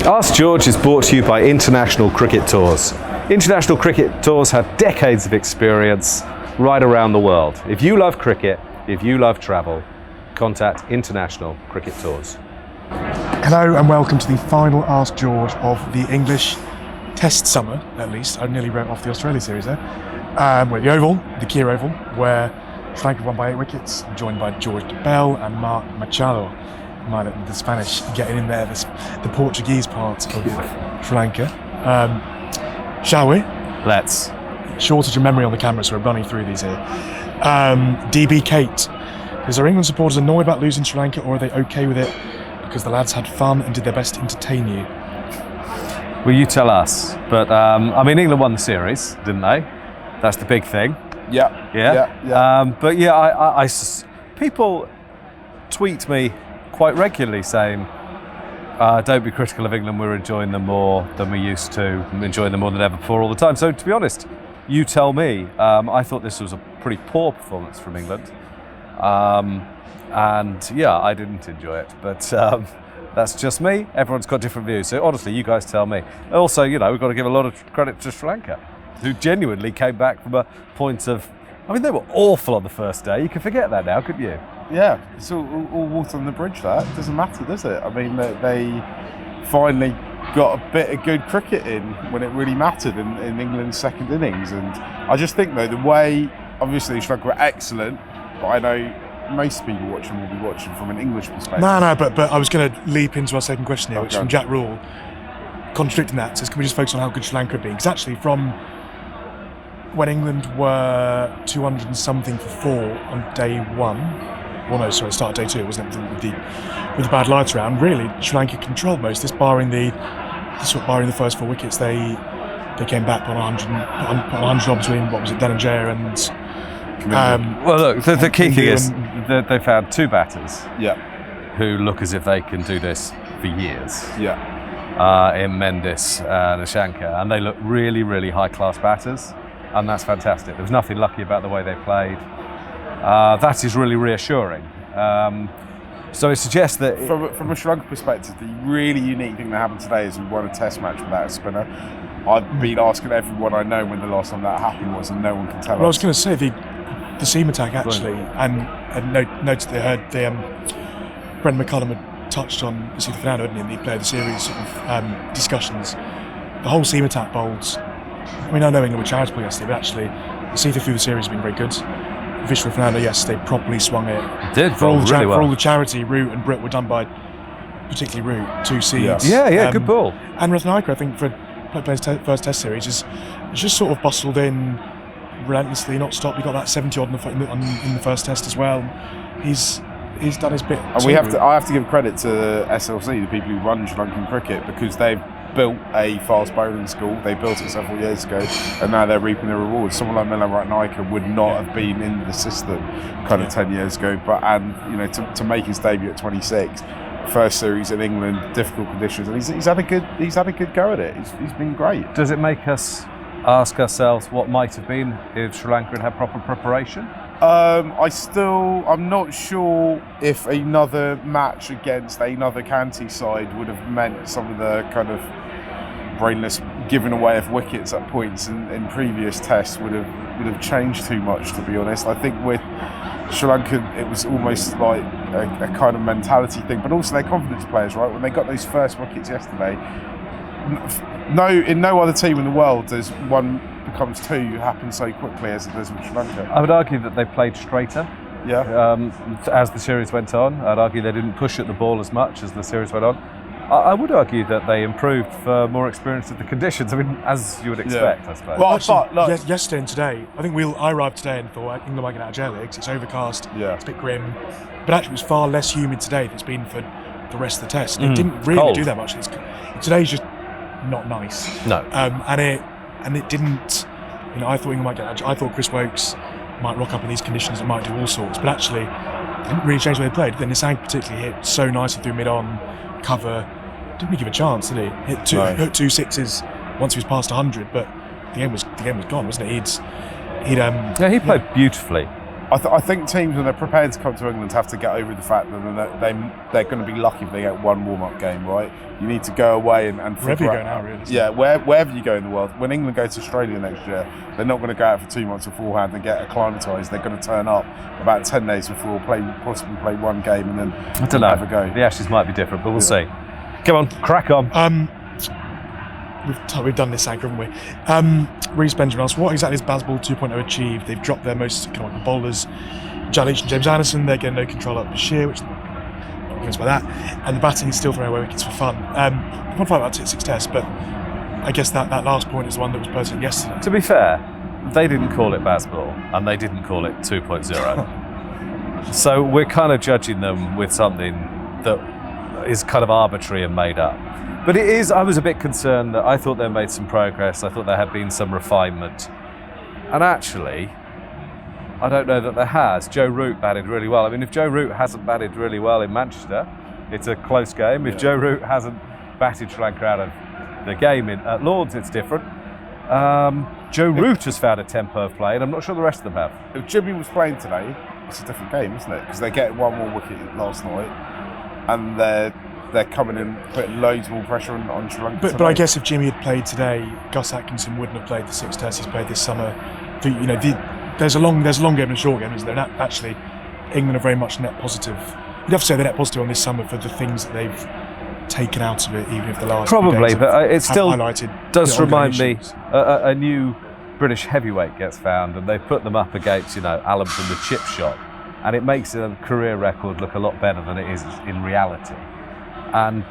Ask George is brought to you by International Cricket Tours. International Cricket Tours have decades of experience right around the world. If you love cricket, if you love travel, contact International Cricket Tours. Hello and welcome to the final Ask George of the English Test summer, at least. I nearly wrote off the Australia series there. We're at the Oval, the Kia Oval, where Sri Lanka won by 8 wickets, joined by George Dobell and Mark Machado. The Spanish getting in there, the Portuguese part of Sri Lanka. Shall we? Let's. Shortage of memory on the camera, so we're running through these here. DB Kate. Is our England supporters annoyed about losing Sri Lanka, or are they okay with it because the lads had fun and did their best to entertain you? Well, you tell us. But, England won the series, didn't they? That's the big thing. Yeah. But yeah, people tweet me quite regularly saying, don't be critical of England, we're enjoying them more than we used to, I'm enjoying them more than ever before all the time. So to be honest, you tell me. I thought this was a pretty poor performance from England. And yeah, I didn't enjoy it, but that's just me. Everyone's got different views. So honestly, you guys tell me. Also, we've got to give a lot of credit to Sri Lanka, who genuinely came back from a point of, they were awful on the first day. You can forget that now, couldn't you? Yeah, it's all water on the bridge, that. It doesn't matter, does it? They finally got a bit of good cricket in when it really mattered in England's second innings. And I just think, though, the way, obviously, Sri Lanka were excellent, but I know most people watching will be watching from an English perspective. No, but I was going to leap into our second question here, which is from Jack Rule, contradicting that. Says, can we just focus on how good Sri Lanka had been? Because actually, from when England were 200 and something for 4 on day 1, start of day 2, wasn't it? With the bad lights around, really, Sri Lanka controlled most of this, barring the first 4 wickets. They came back on 100 between, what was it, Dhananjaya and... well, look, the key thing is that they found 2 batters who look as if they can do this for years. In Mendes and Ashanka, and they look really, really high-class batters, and that's fantastic. There was nothing lucky about the way they played. That is really reassuring. So it suggests that... From a Sri Lanka perspective, the really unique thing that happened today is we won a test match without a spinner. I've been asking everyone I know when the last time that happened was, and no one can tell us. Well, I was going to say, the seam attack, actually, and noted they heard Brendan McCullum had touched on Sita Fernando, hadn't he, in the Player of the Series sort of discussions. The whole seam attack bowls... I know England were charitable yesterday, but actually, Sita through the series has been very good. Vishnu Fernando yesterday properly swung it. Did for all the charity. Root and Britt were done by, particularly Root, 2 seeds. Yeah, good ball. And Rathnayake, I think, for playing his first Test series, is just sort of bustled in relentlessly, not stopped. He got that 70 odd in the first Test as well. He's done his bit. And I have to give credit to SLC, the people who run Sri Lankan cricket, because they've built a fast bowling school. They built it several years ago, and now they're reaping the rewards. Someone like Milan Rathnayake would not have been in the system 10 years ago, but to make his debut at 26, first series in England, difficult conditions, and he's had a good go at it. He's been great. Does it make us ask ourselves what might have been if Sri Lanka had proper preparation? I'm not sure if another match against another county side would have meant some of the kind of brainless giving away of wickets at points in previous tests would have changed too much, to be honest. I think with Sri Lanka, it was almost like a kind of mentality thing, but also their confidence players, right? When they got those first wickets yesterday, in no other team in the world does 1 becomes 2 happen so quickly as it does with Sri Lanka. I would argue that they played straighter. As the series went on, I'd argue they didn't push at the ball as much as the series went on. I would argue that they improved for more experience of the conditions. As you would expect, I suppose. Well, actually, yesterday and today, I think I arrived today and thought England might get out of jail because it's overcast, it's a bit grim. But actually, it was far less humid today than it's been for the rest of the test. It didn't really do that much. Today's just not nice. No. And it didn't. I thought England might get out. I thought Chris Wokes might rock up in these conditions and might do all sorts. But actually, it didn't really change the way they played. Then Nissank particularly hit so nicely through mid-on cover. Didn't really give a chance, did he? Hit 2 6s once he was past 100, but the game was gone, wasn't it? He played beautifully. I think teams, when they're prepared to come to England, have to get over the fact that they're going to be lucky if they get one warm-up game, right? You need to go away and wherever you go now, really. Yeah, wherever you go in the world. When England go to Australia next year, they're not going to go out for 2 months beforehand and get acclimatised. They're going to turn up about 10 days before, possibly play one game, and then I don't know. Have a go. The Ashes might be different, but we'll see. Come on, crack on. We've done this, Anchor, haven't we? Reece Benjamin asks, what exactly has Bazball 2.0 achieved? They've dropped their most economical bowlers, Jan Leach and James Anderson. They're getting no control up Bashir, which I'm not convinced by that. And the batting is still throwing away wickets for fun. One fight about 6 tests, but I guess that last point is the one that was pertinent yesterday. To be fair, they didn't call it Bazball, and they didn't call it 2.0. So we're kind of judging them with something that is kind of arbitrary and made up. But it is, I was a bit concerned that I thought they made some progress. I thought there had been some refinement. And actually, I don't know that there has. Joe Root batted really well. I mean, if Joe Root hasn't batted really well in Manchester, it's a close game. If Joe Root hasn't batted Sri Lanka out of the game at Lords, it's different. Joe Root has found a tempo of play, and I'm not sure the rest of them have. If Jimmy was playing today, it's a different game, isn't it? Because they get one more wicket last night, and they're coming in, putting loads more pressure on Sri Lanka. But I guess if Jimmy had played today, Gus Atkinson wouldn't have played the 6 tests he's played this summer. There's a long game and a short game, isn't there? And actually, England are very much net positive. You'd have to say they're net positive on this summer for the things that they've taken out of it, even if the last probably, but it still does remind me issues. A new British heavyweight gets found, and they put them up against Allen from the chip shop, and it makes a career record look a lot better than it is in reality. And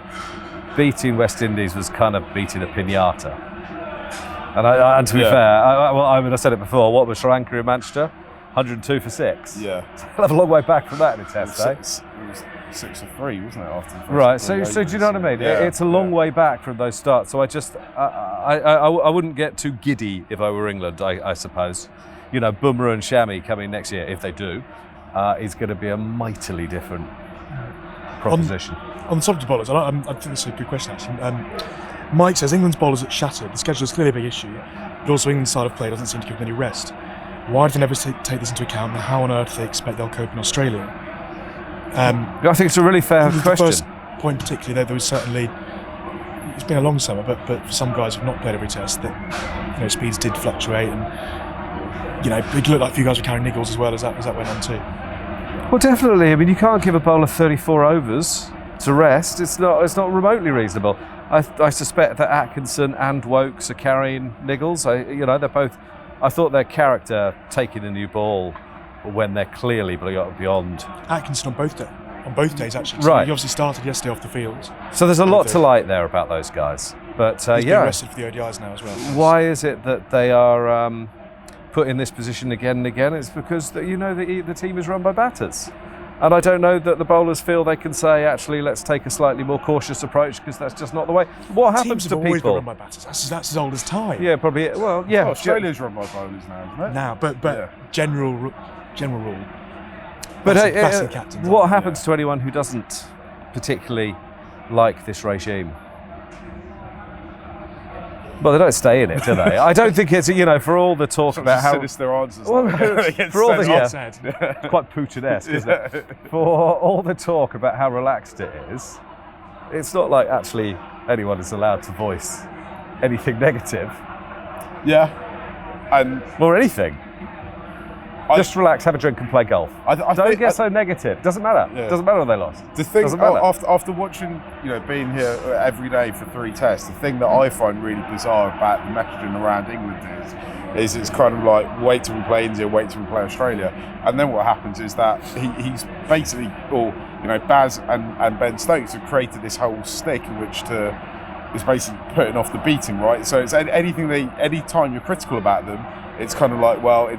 beating West Indies was kind of beating a pinata. And to be fair, I said it before, what was Sri Lanka in Manchester? 102 for 6. Yeah. They'll have a long way back from that in a test, It was 6 for 3, wasn't it? After the first right, so do you know what I mean? Yeah. It's a long way back from those starts, so I wouldn't get too giddy if I were England, I suppose. Bumrah and Shami coming next year, if they do, is going to be a mightily different proposition. On the subject of bowlers, I think this is a good question, actually. Mike says, England's bowlers are shattered. The schedule is clearly a big issue, but also England's style of play doesn't seem to give them any rest. Why do they never take this into account, and how on earth do they expect they'll cope in Australia? I think it's a really fair question. The first point particularly, there was certainly, it's been a long summer, but for some guys who've not played every test, that speeds did fluctuate, and it looked like a few guys were carrying niggles as well as that went on too. Well, definitely. I mean, you can't give a bowler 34 overs to rest. It's not remotely reasonable. I suspect that Atkinson and Wokes are carrying niggles. They're both. I thought their character taking a new ball when they're clearly beyond. Atkinson on both days actually. So right. He obviously started yesterday off the field. So there's a lot to like there about those guys. But he's been rested for the ODIs now as well. Why is it that they are put in this position again and again? It's because the team is run by batters. And I don't know that the bowlers feel they can say, actually, let's take a slightly more cautious approach, because that's just not the way. What happens to people? Teams have always been run by batters. That's as old as time. Yeah, probably. Well, yeah. Well, Australia's run by bowlers now, isn't it? Now, but general rule. But captains, what happens to anyone who doesn't particularly like this regime? Well, they don't stay in it, do they? I don't think it's for all the talk about how sinister answers. For all the quite Putin-esque, isn't it? For all the talk about how relaxed it is, it's not like actually anyone is allowed to voice anything negative. Yeah, and or anything. Just relax, have a drink, and play golf. Don't get so negative. Doesn't matter. Yeah. Doesn't matter if they lost. The thing doesn't matter. After watching, being here every day for 3 tests, the thing that I find really bizarre about the messaging around England is it's kind of like wait till we play India, wait till we play Australia, and then what happens is that he's basically, Baz and Ben Stokes have created this whole stick in which is basically putting off the beating, right? So it's any time you're critical about them, it's kind of like, well,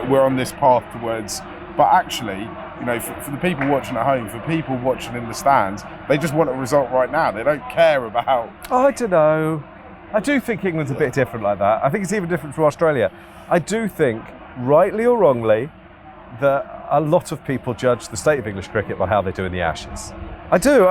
we're on this path towards, but actually, for the people watching at home, for people watching in the stands, they just want a result right now. They don't care about. I don't know. I do think England's a bit different like that. I think it's even different from Australia. I do think, rightly or wrongly, that a lot of people judge the state of English cricket by how they do in the Ashes. I do.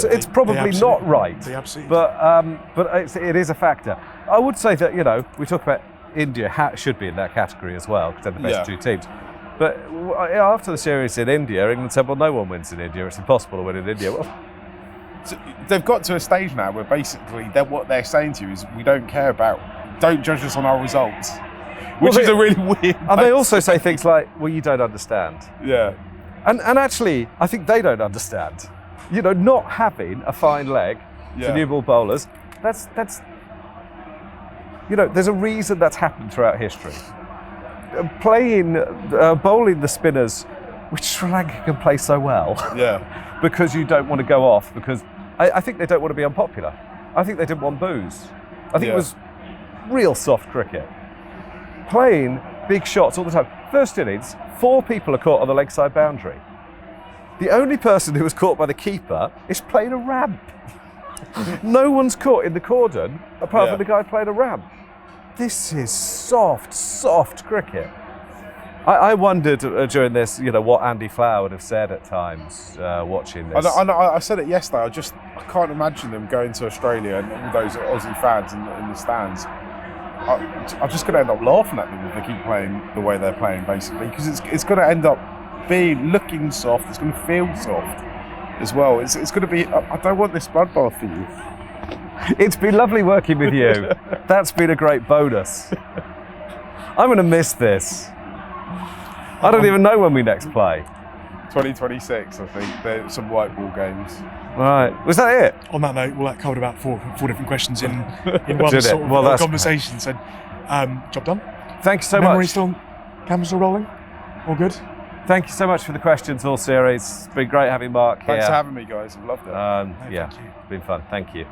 It's probably not right, but it is a factor. I would say that we talk about India should be in that category as well, because they're the best 2 teams. But after the series in India, England said, well, no one wins in India. It's impossible to win in India. Well, so they've got to a stage now where basically what they're saying to you is, we don't care don't judge us on our results. Which is a really weird. And they also say things like, well, you don't understand. Yeah. And actually, I think they don't understand. You know, not having a fine leg to new ball bowlers, that's you know, there's a reason that's happened throughout history. Bowling the spinners, which Sri Lanka can play so well. Yeah. Because you don't want to go off, because I think they don't want to be unpopular. I think they didn't want booze. I think it was real soft cricket. Playing big shots all the time. First innings, 4 people are caught on the leg side boundary. The only person who was caught by the keeper is playing a ramp. No one's caught in the cordon apart from the guy playing a ramp. This is soft cricket. I wondered during this, you know, what Andy Flower would have said at times watching this. I said it yesterday. I can't imagine them going to Australia and all those Aussie fans in the stands. I'm just going to end up laughing at them if they keep playing the way they're playing, basically, because it's going to end up looking soft. It's going to feel soft as well. It's going to be. I don't want this bloodbath for you. It's been lovely working with you. That's been a great bonus. I'm going to miss this. I don't even know when we next play. 2026, I think. There's some white ball games. Right. Was that it? On that note, that covered about four different questions in one sort of conversation. So, job done. Thank you so much. Camera still rolling? All good? Thank you so much for the questions all series. It's been great having Mark here. Thanks for having me, guys. I've loved it. It's been fun. Thank you.